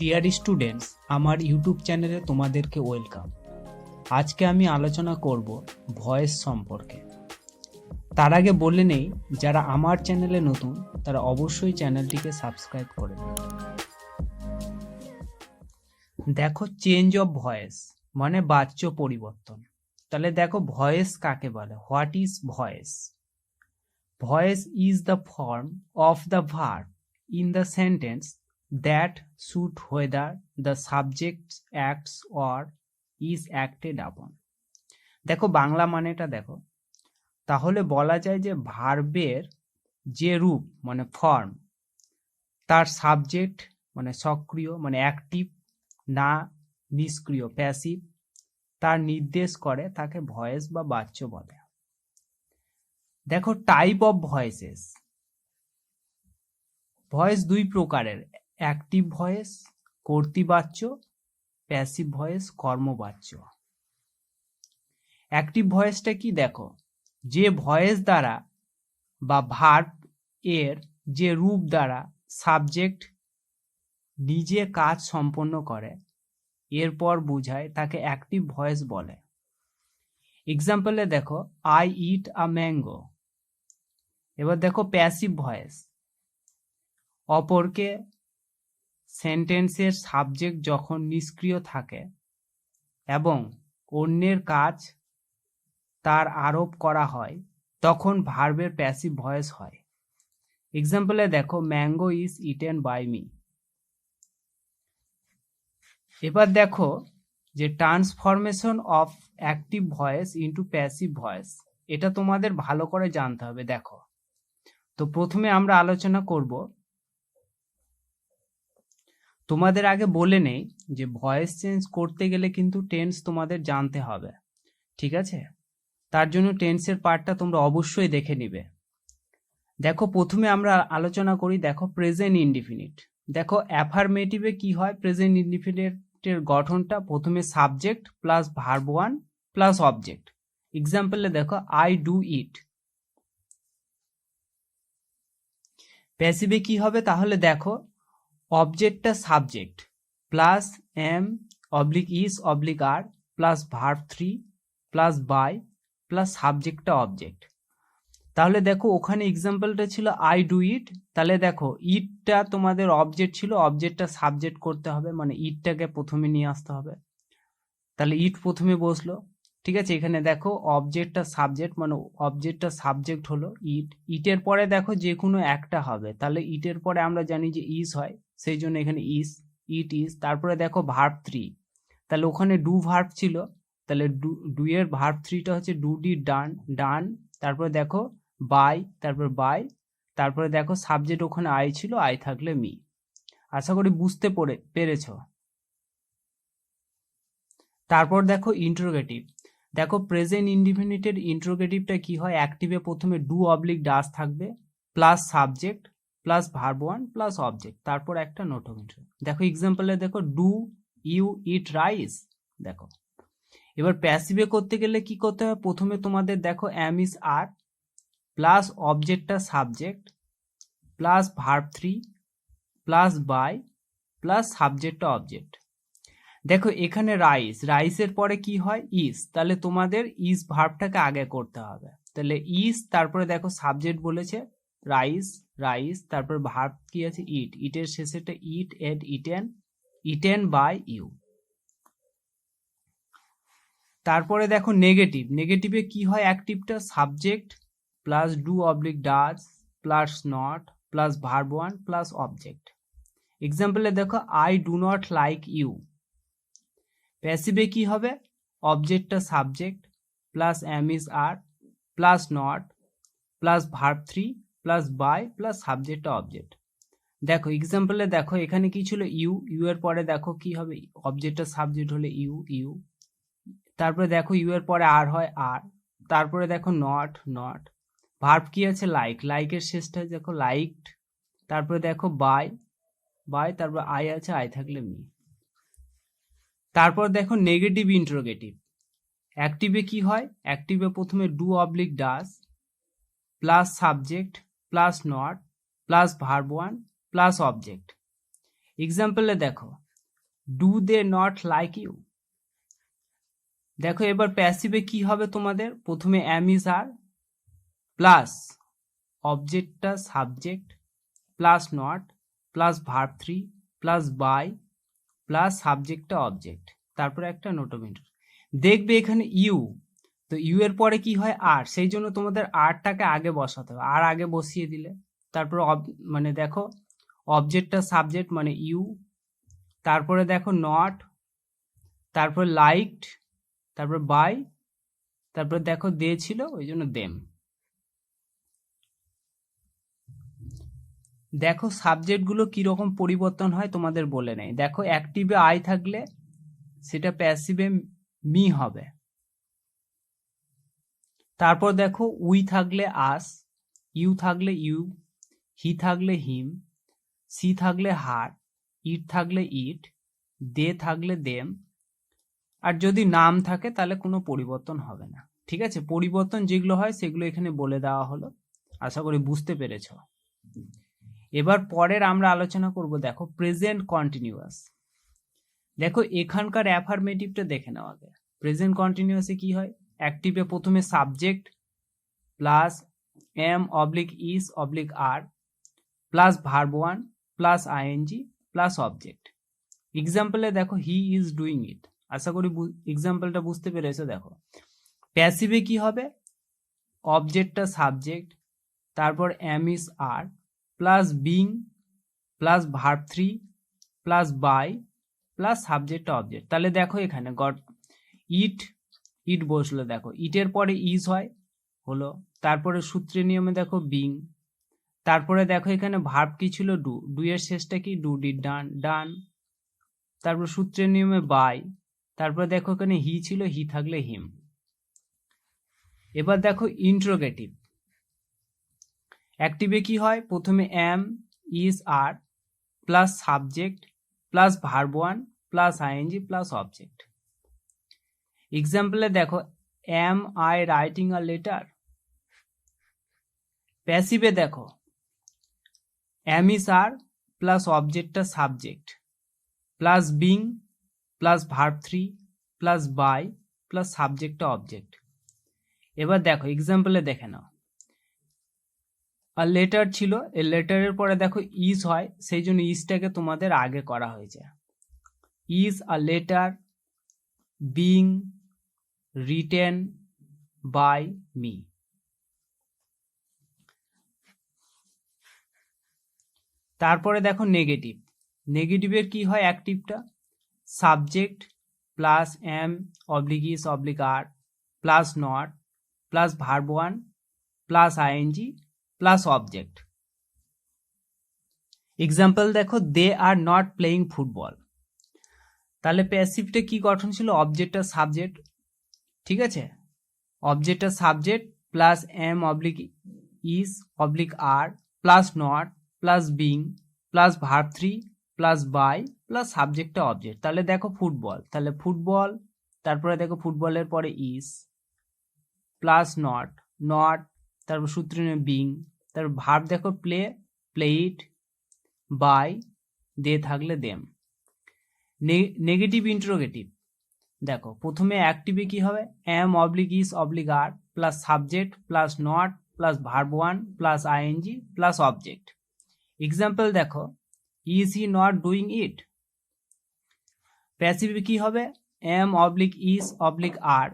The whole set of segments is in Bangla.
ডিয়ার স্টুডেন্টস, আমার ইউটিউব চ্যানেলে তোমাদেরকে ওয়েলকাম। আজকে আমি আলোচনা করব ভয়েস সম্পর্কে। তার আগে বলে নেই, যারা আমার চ্যানেলে নতুন তারা অবশ্যই চ্যানেলটিকে সাবস্ক্রাইব করে নেবে। দেখো, চেঞ্জ অফ ভয়েস মানে বাচ্য পরিবর্তন। তাহলে দেখো, ভয়েস কাকে বলে? What is voice? Voice is the form of the verb in the sentence that suit whether the subject acts or is acted upon। দেখো, বাংলা মানেটা দেখো, তাহলে বলা যায় যে ভার্বের যে রূপ মানে ফর্ম, তার সাবজেক্ট মানে সক্রিয় মানে অ্যাক্টিভ না নিষ্ক্রিয় প্যাসিভ, তার নির্দেশ করে তাকে ভয়েস বা বাচ্য বলে। দেখো, টাইপ অফ ভয়েসেস। ভয়েস দুই প্রকারের, অ্যাক্টিভ ভয়েস কর্তৃবাচ্য, প্যাসিভ ভয়েস কর্মবাচ্য। অ্যাক্টিভ ভয়েসটা কি? দেখো, যে ভয়েস দ্বারা বা ভার্ব এর যে রূপ দ্বারা সাবজেক্ট নিজে কাজ সম্পন্ন করে এরপর বোঝায়, তাকে অ্যাক্টিভ ভয়েস বলে। এক্সাম্পলে দেখো, আই ইট আ ম্যাঙ্গো। এবার দেখো প্যাসিভ ভয়েস, অপরকে সেন্টেন্সের সাবজেক্ট যখন নিষ্ক্রিয় থাকে এবং অন্যের কাজ তার আরোপ করা হয় তখন ভার্বের প্যাসিভ ভয়েস হয়। এক্সাম্পলে দেখো, mango is eaten by me. এবার দেখো যে transformation of active voice into passive voice, এটা তোমাদের ভালো করে জানতে হবে। দেখো, তো প্রথমে আমরা আলোচনা করব, তোমাদের আগে বলে নেই যে ভয়েস চেঞ্জ করতে গেলে কিন্তু টেন্স তোমাদের জানতে হবে, ঠিক আছে? তার জন্য টেন্সের পার্টটা তোমরা অবশ্যই দেখে নিবে। দেখো, প্রথমে আমরা আলোচনা করি, দেখো প্রেজেন্ট ইনডিফিনিট। দেখো অ্যাফার্মেটিভে কি হয়? প্রেজেন্ট ইনডিফিনিটের গঠনটা প্রথমে subject plus verb one plus object. এক্সাম্পলে দেখো, আই ডু ইট। প্যাসিভে কি হবে? তাহলে দেখো, অবজেক্টটা subject plus am oblique is oblique are plus verb three plus by plus সাবজেক্টটা অবজেক্ট। তাহলে দেখো, ওখানে এক্সাম্পলটা ছিল আই ডু ইট, তাহলে দেখো ইটটা তোমাদের অবজেক্ট ছিল, অবজেক্টটা সাবজেক্ট করতে হবে, মানে ইটটাকে প্রথমে নিয়ে আসতে হবে। তাহলে ইট প্রথমে বসলো, ঠিক আছে? এখানে দেখো অবজেক্টটা সাবজেক্ট, মানে অবজেক্টটা সাবজেক্ট হলো ইট। ইটের পরে দেখো যে কোনো একটা হবে, তাহলে ইটের পরে আমরা জানি যে ইজ হয়, সেই জন্য এখানে ইজ, ইট ইজ। তারপরে দেখো ভার্ব থ্রি, তাহলে ওখানে ডু ভার্ব ছিল, তাহলে ডু এর ভার্ব থ্রিটা হচ্ছে ডু ডি ডান, ডান। তারপরে দেখো বাই, তারপর বাই, তারপরে দেখো সাবজেক্ট ওখানে আই ছিল, আই থাকলে মি। আশা করি বুঝতে পেরেছ। তারপর দেখো ইন্টারোগেটিভ। দেখো প্রেজেন্ট ইনডিফিনিটের ইন্টারোগেটিভটা কি হয়? অ্যাক্টিভে প্রথমে ডু অবলিক ডাস থাকবে plus subject plus verb one plus object, তারপর একটা নোটোমেন্ট। দেখো এক্সাম্পলে দেখো, ডু ইউ ইট রাইস। দেখো, এবার প্যাসিভে করতে গেলে কি করতে হবে? প্রথমে তোমাদের দেখো অ্যাম ইজ আর প্লাস অবজেক্টটা subject plus verb three plus by plus সাবজেক্টটা অবজেক্ট। দেখো এখানে রাইস, রাইসের পরে কি হয়? ইজ, তাহলে তোমাদের ইজ ভার্বটাকে আগে করতে হবে। তাহলে ইজ, তারপরে দেখো সাবজেক্ট বলেছে রাইস, রাইস, তারপর ভার্ব কি আছে? ইট, ইটের শেষেটা eat, ed eaten, eaten by you. তারপরে দেখো নেগেটিভ, নেগেটিভে কি হয়? অ্যাক্টিভটা subject plus do oblique does plus not plus verb one plus object. এক্সাম্পলে দেখো, I do not like you. প্যাসিভে কি হবে? অবজেক্টটা subject plus am is are plus not plus verb three plus by plus সাবজেক্টটা অবজেক্ট। দেখো এক্সাম্পলে দেখো, এখানে কি ছিল? ইউ, ইউ এর পরে দেখো কি হবে? অবজেক্টটা সাবজেক্ট হলে ইউ, ইউ। তারপরে দেখো ইউ এর পরে আর হয় আর, তারপরে দেখো নট, নট। ভার্ব কি আছে? লাইক, লাইকের শেষটা দেখো লাইকড। তারপরে দেখো বাই, বাই, তারপর আই আছে, আই থাকলে মি। তারপর দেখো নেগেটিভ ইন্টারোগেটিভ। অ্যাক্টিভে কি হয়? অ্যাক্টিভে প্রথমে do oblique does plus subject plus not plus verb one plus object. এক্সাম্পলে দেখো, do they not like you. দেখো এবার প্যাসিভে কি হবে তোমাদের, প্রথমে অ্যাম ইজ আর প্লাস অবজেক্টটা subject plus not plus verb 3 plus by plus সাবজেক্টটা অবজেক্ট, তারপরে একটা নোটোমিটার। দেখবে এখানে ইউ, তো ইউ এর পরে কি হয় আর, সেই জন্য তোমাদের আরটাকে আগে বসাতে হবে, আর আগে বসিয়ে দিলে তারপরে মানে দেখো অবজেক্টটা সাবজেক্ট মানে ইউ, তারপরে দেখো নট, তারপর লাইকড, তারপর বাই, তারপর দেখো দে ছিল ওই জন্য দেম। দেখো সাবজেক্টগুলো কিরকম পরিবর্তন হয় তোমাদের বলে নেই। দেখো অ্যাক্টিভে আই থাকলে সেটা প্যাসিভে মি হবে। তারপর দেখো উই থাকলে আস, ইউ থাকলে ইউ, হি থাকলে হিম, সি থাকলে হার, ইট থাকলে ইট, দে থাকলে দেম। আর যদি নাম থাকে তাহলে কোনো পরিবর্তন হবে না। ঠিক আছে, পরিবর্তন যেগুলো হয় সেগুলো এখানে বলে দেওয়া হলো, আশা করি বুঝতে পেরেছ। এবার পরের আমরা আলোচনা করব দেখো প্রেজেন্ট কন্টিনিউয়াস। দেখো এখানকার অ্যাফার্মেটিভটা দেখে নাও আগে। প্রেজেন্ট কন্টিনিউয়াসে কি হয়, অ্যাক্টিভে প্রথমে subject plus am oblique is oblique are plus verb 1 plus ING plus object. এক্সাম্পলে দেখো হি ইজ ডুইং ইট, আশা করি এক্সাম্পলটা বুঝতে পেরেছো। দেখো প্যাসিভে কি হবে, অবজেক্টটা সাবজেক্ট, তারপর am is are plus being plus verb 3 plus by plus সাবজেক্টটা অবজেক্ট। তাহলে দেখো এখানে গট ইট, ইট বসলো, দেখো ইটের পরে ইজ হয় হলো, তারপরে সূত্রের নিয়মে দেখো বিং, তারপরে দেখো এখানে ভার্ব কি ছিল ডু, ডু এর শেষটা কি ডু ডিড ডান, ডান, তারপর সূত্রের নিয়মে বাই, তারপরে দেখো এখানে হি ছিল, হি থাকলে হিম। এবার দেখো ইন্ট্রোগেটিভ, অ্যাক্টিভে কি হয়, প্রথমে am is are plus subject plus verb 1 plus ING plus object. এক্সাম্পলে দেখো am I writing a letter. প্যাসিভে দেখো এম ইজ আর প্লাস অবজেক্টটা subject plus being plus verb 3 plus by plus সাবজেক্টটা অবজেক্ট। এবার দেখো এক্সাম্পলে দেখে নাও, আর লেটার ছিল, এই লেটারের পরে দেখো ইজ হয়, সেই জন্য ইজটাকে তোমাদের আগে করা হয়েছে। Is a letter being written by me. তারপরে দেখো নেগেটিভ, নেগেটিভের কি হয়, অ্যাক্টিভটা subject plus am oblique is oblique are plus not plus verb 1 plus ING plus object. Example দেখো they are not playing football. তাহলে প্যাসিভটা কি গঠন ছিল, অবজেক্টটা সাবজেক্ট, ঠিক আছে, অবজেক্টটা subject plus am oblique is oblique are plus not plus being plus verb 3 plus by plus সাবজেক্টটা অবজেক্ট। তাহলে দেখো ফুটবল, তাহলে ফুটবল, তারপরে দেখো ফুটবলের পরে ইজ প্লাস নট, নট, তারপর সূত্র বিং, তারপর ভার্ব দেখো প্লে, প্লেইড, বাই, দে থাকলে দেম। নেগেটিভ ইন্ট্রোগেটিভ, দেখো প্রথমে অ্যাক্টিভে কি হবে, am oblique is oblique are plus subject plus not plus verb 1 plus ING plus object. Example দেখো is he not doing it. প্যাসিভে কি হবে, am oblique is oblique are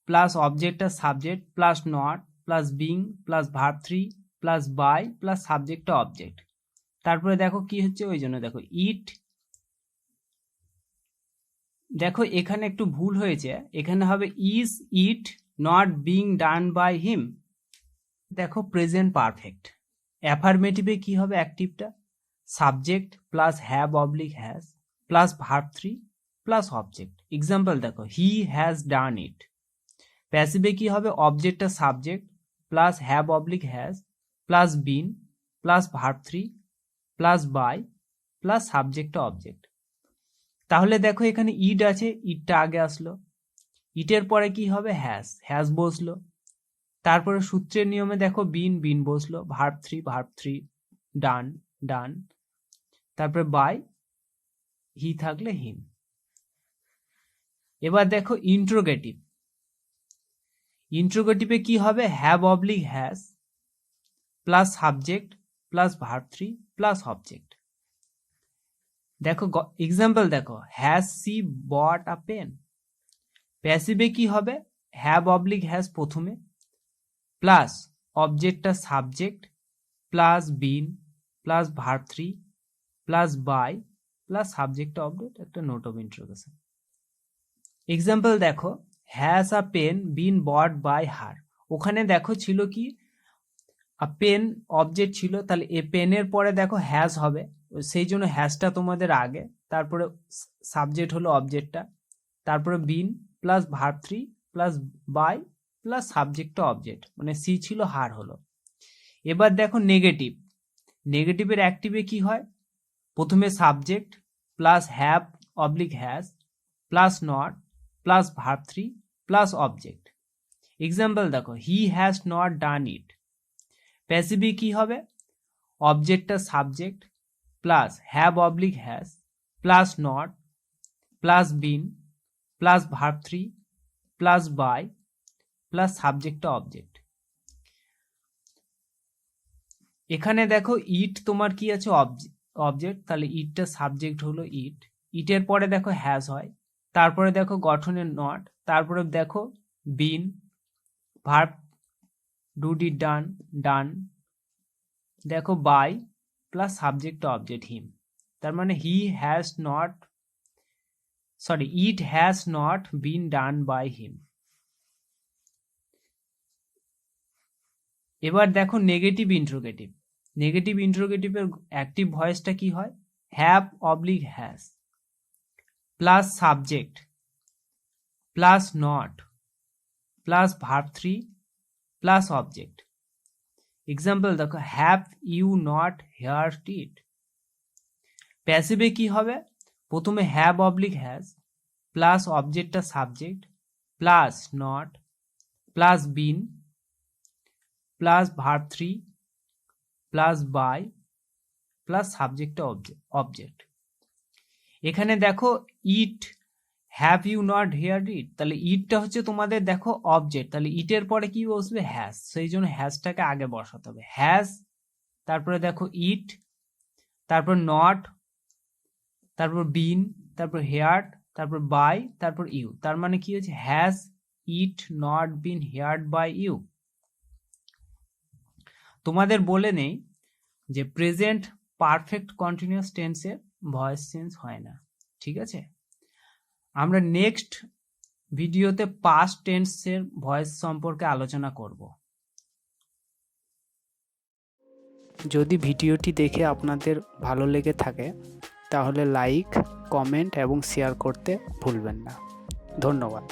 plus অবজেক্টটা subject plus not plus being plus verb 3 plus by plus সাবজেক্টটা অবজেক্ট। তারপরে দেখো কি হচ্ছে, ওই জন্য দেখো ইট। দেখো এখানে একটু ভুল হয়েছে, এখানে হবে is it not being done by him. দেখো প্রেজেন্ট পারফেক্ট, অ্যাফার্মেটিভে কি হবে, অ্যাক্টিভটা subject plus have oblique has plus verb 3 plus object. Example দেখো হি হ্যাজ ডান ইট। প্যাসিভে কি হবে, অবজেক্টটা subject plus have oblique has plus been plus verb 3 plus by plus সাবজেক্টটা অবজেক্ট। তাহলে দেখো এখানে ইট আছে, ইটটা আগে আসলো, ইটের পরে কি হবে, হ্যাজ, হ্যাজ বসলো, তারপরে সূত্রের নিয়মে দেখো বিন, বিন বসলো, ভার্ব 3, ভার্ব 3, ডান, ডান, তারপরে বাই, হি থাকলে হিম। এবার দেখো ইন্ট্রোগেটিভ। ইন্ট্রোগেটিভে কি হবে, have oblique has plus subject plus verb 3 plus object. দেখো এক্সাম্পল দেখো, has she bought a pen. প্যাসিভে কি হবে, হ্যাভ অবলিক হ্যাজ প্রথমে প্লাস অবজেক্টটা subject plus been plus verb 3 plus by plus সাবজেক্টটা অবজেক্ট একটা নোট অফ ইন্ট্রোগেশন। এক্সাম্পল দেখো, has a pen been bought by her. ওখানে দেখো ছিল কি, পেন অবজেক্ট ছিল, তাহলে এ পেনের পরে দেখো হ্যাজ হবে, সেই জন্য হ্যাজটা তোমাদের আগে, তারপরে সাবজেক্ট হলো অবজেক্টটা, তারপরে been plus verb 3 plus by plus সাবজেক্টটা অবজেক্ট, মানে সি ছিল হার হলো। এবার দেখো নেগেটিভ। নেগেটিভের অ্যাক্টিভে কি হয়, প্রথমে subject plus have oblique has plus not plus verb 3 plus object. Example দেখো, he has not done it. প্যাসিভে কি হবে, অবজেক্টটা subject plus have oblique has plus not plus been plus verb 3 plus by plus সাবজেক্টটা অবজেক্ট। এখানে দেখো ইট তোমার কি আছে, অবজেক্ট, তাহলে ইটটা সাবজেক্ট হলো ইট, ইটের পরে দেখো হ্যাজ হয়, তারপরে দেখো গঠনের নট, তারপরে দেখো been verb do did done done, দেখো by plus subject object him, তার মানে he has not it has not been done by him. এবার দেখো নেগেটিভ ইন্ট্রোগেটিভ। নেগেটিভ ইন্ট্রোগেটিভের অ্যাক্টিভ ভয়েসটা কি হয়, have oblique has plus subject plus not plus verb 3 plus object. Example দেখো, have you not heard it. প্যাসিভে কি হবে, প্রথমে হ্যাভ অবলিক হ্যাজ প্লাস অবজেক্টটা subject plus not plus been plus verb 3 plus by plus সাবজেক্টটা অবজেক্ট। এখানে দেখো it have you not heard it, তাহলে ইটটা হচ্ছে তোমাদের দেখো অবজেক্ট, তাহলে ইটের পরে কি বসবে, হ্যাজ, সেই জন্য হ্যাজটাকে আগে বসাতে হবে, হ্যাজ, তারপরে দেখো ইট, তারপর নট, তারপর বিন, তারপর হেয়ার্ড, তারপর বাই, তারপর ইউ, তার মানে কি হচ্ছে, has it not been heard by you. তোমাদের বলে নেই যে প্রেজেন্ট পারফেক্ট কন্টিনিউয়াস টেন্সের ভয়েস চেঞ্জ হয় না, ঠিক আছে। আমরা নেক্সট ভিডিওতে পাস্ট টেন্সের ভয়েস সম্পর্কে আলোচনা করব। যদি ভিডিওটি দেখে আপনাদের ভালো লেগে থাকে তাহলে লাইক, কমেন্ট এবং শেয়ার করতে ভুলবেন না। ধন্যবাদ।